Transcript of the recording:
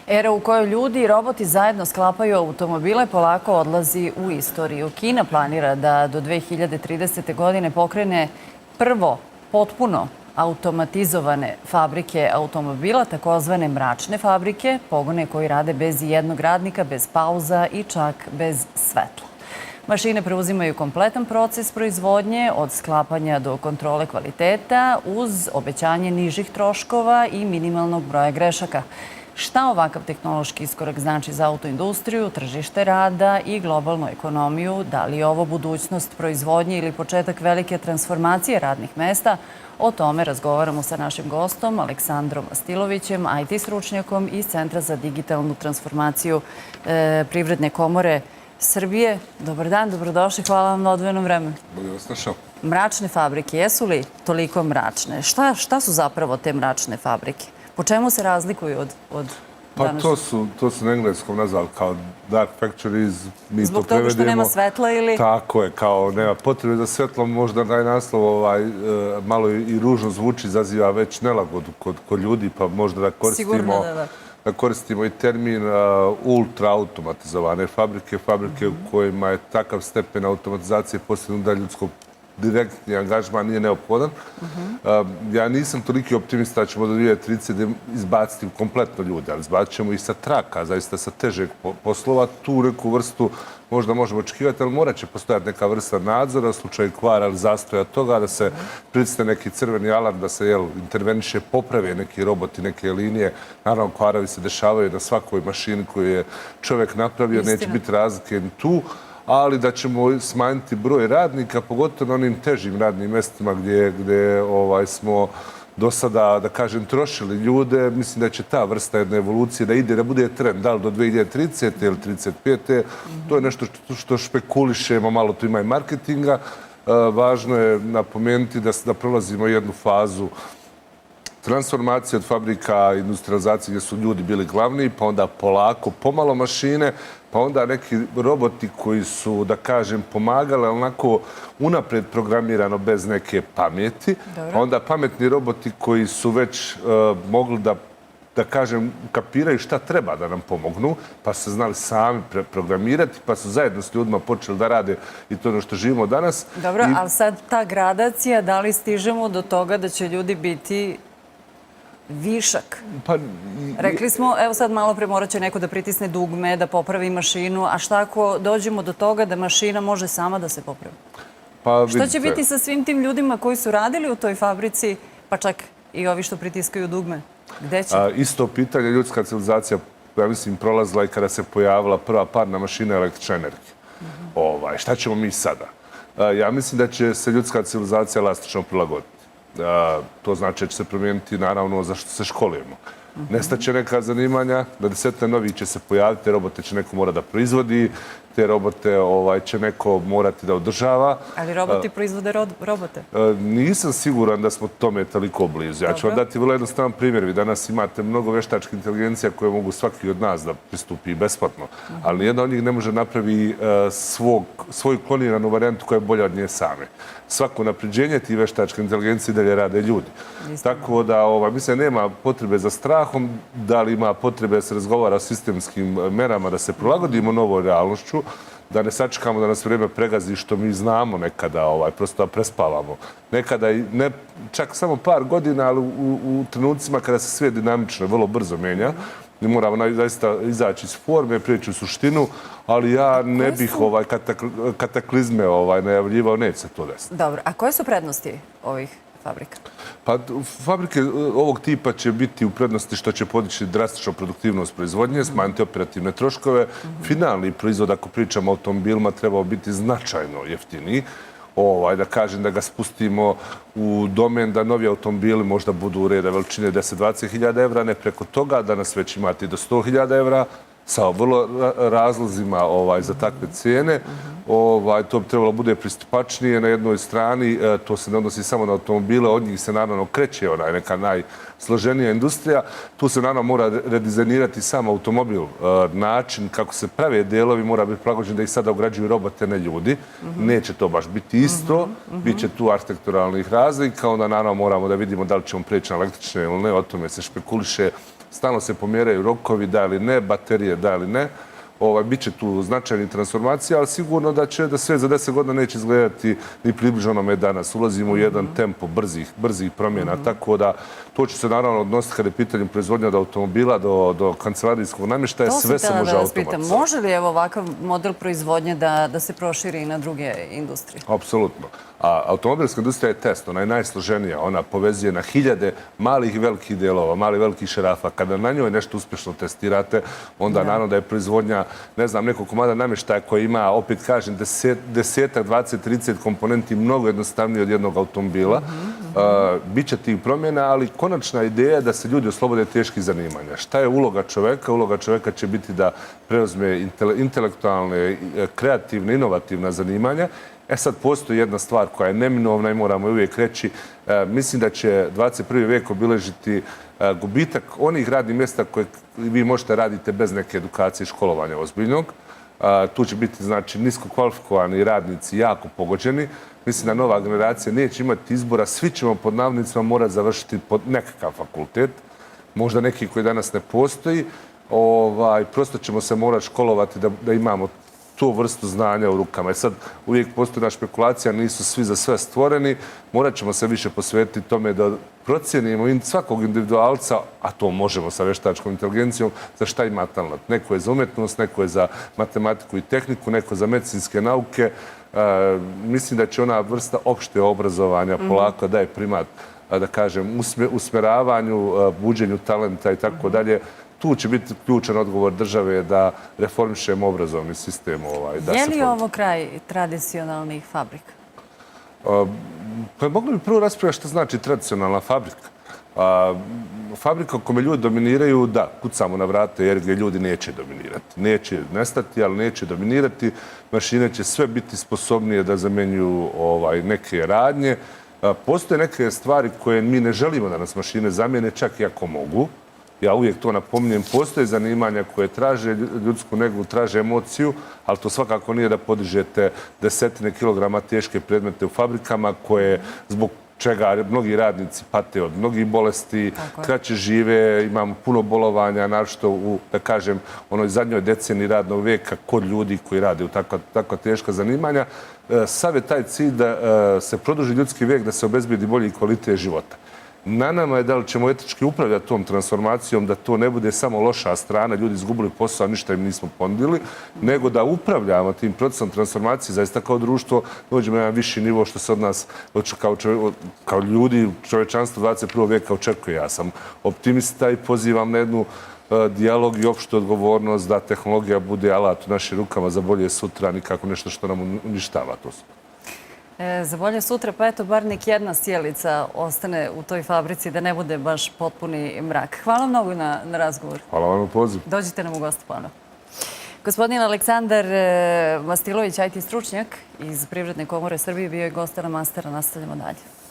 Era u kojoj ljudi i roboti zajedno sklapaju automobile polako odlazi u istoriju. Kina planira da do 2030. godine pokrene prvo potpuno automatizovane fabrike automobila, takozvane mračne fabrike, pogone koji rade bez jednog radnika, bez pauza i čak bez svetla. Mašine preuzimaju kompletan proces proizvodnje od sklapanja do kontrole kvaliteta uz obećanje nižih troškova i minimalnog broja grešaka. Šta ovakav tehnološki iskorak znači za autoindustriju, tržište rada i globalnu ekonomiju? Da li je ovo budućnost proizvodnje ili početak velike transformacije radnih mesta? O tome razgovaramo sa našim gostom, Aleksandrom Stilovićem, IT stručnjakom iz Centra za digitalnu transformaciju Privredne komore Srbije. Dobar dan, dobrodošli, hvala vam na odvojenom vremenu. Bolje vas našao. Mračne fabrike, jesu li toliko mračne? Šta su zapravo te mračne fabrike? Po čemu se razlikuju od danas? Pa to su na engleskom nazvali kao dark factories. Zbog toga što nema svetla ili? Tako je, kao nema potrebe za svetlom. Možda taj naslov malo i ružno zvuči, izaziva već nelagodu kod ljudi, pa možda da koristimo... Da koristimo i termin ultra automatizovane fabrike, fabrike u kojima je takav stepen automatizacije postignut da ljudsko direktni angažman nije neophodan. Ja nisam toliki optimista da ćemo do 2030 izbaciti kompletno ljude, ali izbacit ćemo i sa traka, zaista sa težeg poslova. Tu neku vrstu možda možemo očekivati, ali morat će postojati neka vrsta nadzora u slučaju kvara ili zastoja toga, da se pritisne neki crveni alarm, da se interveniše, poprave neki roboti, neke linije. Naravno, kvarovi se dešavaju na svakoj mašini koju je čovjek napravio, neće biti razlike ni tu, ali da ćemo smanjiti broj radnika, pogotovo na onim težim radnim mjestima gdje smo do sada, da kažem, trošili ljude. Mislim da će ta vrsta jedne evolucije da ide, da bude trend, da li do 2030. ili 35. To je nešto što špekulišemo, malo tu ima i marketinga. Važno je napomenuti da prolazimo jednu fazu transformacije od fabrika, industrializacije gdje su ljudi bili glavni, pa onda polako, pomalo mašine, pa onda neki roboti koji su, da kažem, pomagali, onako unapred programirano bez neke pameti. Pa onda pametni roboti koji su već mogli da kažem, kapiraju šta treba da nam pomognu, pa su se znali sami programirati, pa su zajedno s ljudima počeli da rade i to ono što živimo danas. Dobro, ali sad ta gradacija, da li stižemo do toga da će ljudi biti višak? Rekli smo, evo sad malo pre morat će neko da pritisne dugme, da popravi mašinu, a šta ako dođemo do toga da mašina može sama da se popravi? Šta će biti sa svim tim ljudima koji su radili u toj fabrici, pa čak i ovi što pritiskaju dugme? Gde će? Isto pitanje, ljudska civilizacija, ja mislim, prolazila i kada se pojavila prva parna mašina električne energije. Šta ćemo mi sada? Ja mislim da će se ljudska civilizacija elastično prilagoditi. To znači da će se promijeniti naravno zašto se školujemo. Nestaće neka zanimanja, da desetine novih će se pojaviti, te robote će neko mora da proizvodi, te robote će neko morati da održava. Ali roboti proizvode robote? Nisam siguran da smo tome toliko blizu. Ja ću vam dati vrlo jednostavan primjer. Vi danas imate mnogo veštačkih inteligencija koje mogu svaki od nas da pristupi besplatno, ali nijedna od njih ne može napravi svoju kloniranu varijantu koja je bolja od nje same. Svako napređenje tih veštačke inteligencije dalje rade ljudi. Tako da mislim nema potrebe za strahom, da li ima potrebe da se razgovara o sistemskim merama, da se prilagodimo novoj realnošću, da ne sačekamo da nas vrijeme pregazi što mi znamo nekada, prosto da prespavamo. Nekada, čak samo par godina, ali u trenucima kada se sve dinamično vrlo brzo menja, mi moramo zaista izaći iz forme, prijeći u suštinu, ali ja ne bih kataklizme najavljivao, neće se to desiti. Dobro, a koje su prednosti ovih fabrika? Pa fabrike ovog tipa će biti u prednosti što će podići drastično produktivnost proizvodnje, smanjiti operativne troškove. Finalni proizvod, ako pričamo o automobilima, trebao biti značajno jeftiniji. Da kažem da ga spustimo u domen da novi automobili možda budu u reda veličine 10-20 hiljada evra, ne preko toga, danas već imate do 100 hiljada evra, sa vrlo razlozima za takve cijene. To bi trebalo bude pristupačnije na jednoj strani. To se ne odnosi samo na automobile, od njih se naravno kreće neka najsloženija industrija. Tu se naravno mora redizajnirati sam automobil. Način kako se prave delovi mora biti prilagođen da ih sada ugrađuju robote, ne ljudi. Neće to baš biti isto. Biće tu arhitekturalnih razlika. Onda naravno moramo da vidimo da li ćemo preći na električne ili ne. O tome se špekuliše stalno se pomjeraju rokovi, da ili ne, baterije, da ili ne. Biće tu značajnih transformacija, ali sigurno da će da sve za 10 godina neće izgledati ni približno onome danas. Ulazimo u jedan tempo brzih promjena, tako da to će se naravno odnositi kada je pitanje proizvodnja od automobila do kancelarijskog namještaja, sve se može automatizovati. Može li ovakav model proizvodnje da se proširi i na druge industrije? Apsolutno. A automobilska industrija je test, ona je najsloženija, ona povezuje na hiljade malih i velikih delova, malih i velikih šarafa. Kada na njoj nešto uspješno testirate, onda naravno da je proizvodnja, ne znam, nekog komada namještaja koji ima, opet kažem, 10, 20, 30 komponenti mnogo jednostavnije od jednog automobila. Biće tih promjena, ali konačna ideja je da se ljudi oslobode teških zanimanja. Šta je uloga čoveka? Uloga čoveka će biti da preuzme intelektualne, kreativne, inovativna zanimanja. Sad postoji jedna stvar koja je neminovna i moramo uvijek reći. Mislim da će 21. vijek obilježiti gubitak onih radnih mjesta koje vi možete raditi bez neke edukacije i školovanja ozbiljnog. Tu će biti, znači, nisko kvalifikovani radnici jako pogođeni. Mislim da nova generacija neće imati izbora. Svi ćemo pod navodnicima morati završiti pod nekakav fakultet. Možda neki koji danas ne postoji. Prosto ćemo se morati školovati da imamo tu vrstu znanja u rukama. I sad uvijek postoji na špekulacija, nisu svi za sve stvoreni. Morat ćemo se više posvetiti tome da procijenimo svakog individualca, a to možemo sa veštačkom inteligencijom, za šta ima talent. Neko je za umjetnost, neko je za matematiku i tehniku, neko za medicinske nauke. Mislim da će ona vrsta opšte obrazovanja polako daje primat, da kažem, usmjeravanju, buđenju talenta i tako dalje. Tu će biti ključan odgovor države da reformišemo obrazovni sistem. Je li ovo kraj tradicionalnih fabrika? Pa mogli bi prvo raspraviti što znači tradicionalna fabrika. Fabrika u kome ljudi dominiraju, da, kucamo na vrate jer gdje ljudi neće dominirati. Neće nestati, ali neće dominirati. Mašine će sve biti sposobnije da zamenjuju neke radnje. Postoje neke stvari koje mi ne želimo da nas mašine zamijene, čak i ako mogu. Ja uvijek to napominjem, postoje zanimanja koje traže ljudsku negu, traže emociju, ali to svakako nije da podižete desetine kilograma teške predmete u fabrikama koje zbog čega mnogi radnici pate od mnogih bolesti, kraće žive, imamo puno bolovanja, naročito u, da kažem, onoj zadnjoj deceniji radnog vijeka kod ljudi koji rade u takva teška zanimanja. Sav je taj cilj da se produži ljudski vijek, da se obezbedi bolji kvalitet života. Na nama je da li ćemo etički upravljati tom transformacijom, da to ne bude samo loša strana, ljudi izgubili posao, a ništa im nismo ponudili, nego da upravljamo tim procesom transformacije, zaista kao društvo dođemo na jedan viši nivo što se od nas kao ljudi u čovečanstvu 21. vijeka očekuje. Ja sam optimista i pozivam na jednu dijalog i opštu odgovornost da tehnologija bude alat u našim rukama za bolje sutra, nikako nešto što nam uništava to. Za bolje sutra, pa eto, bar nek jedna sjelica ostane u toj fabrici, da ne bude baš potpuni mrak. Hvala mnogo na razgovor. Hvala vam na poziv. Dođite nam u goste ponovno. Gospodin Aleksandar Mastilović, IT stručnjak iz Privredne komore Srbije, bio je gost na Mastera. Nastavljamo dalje.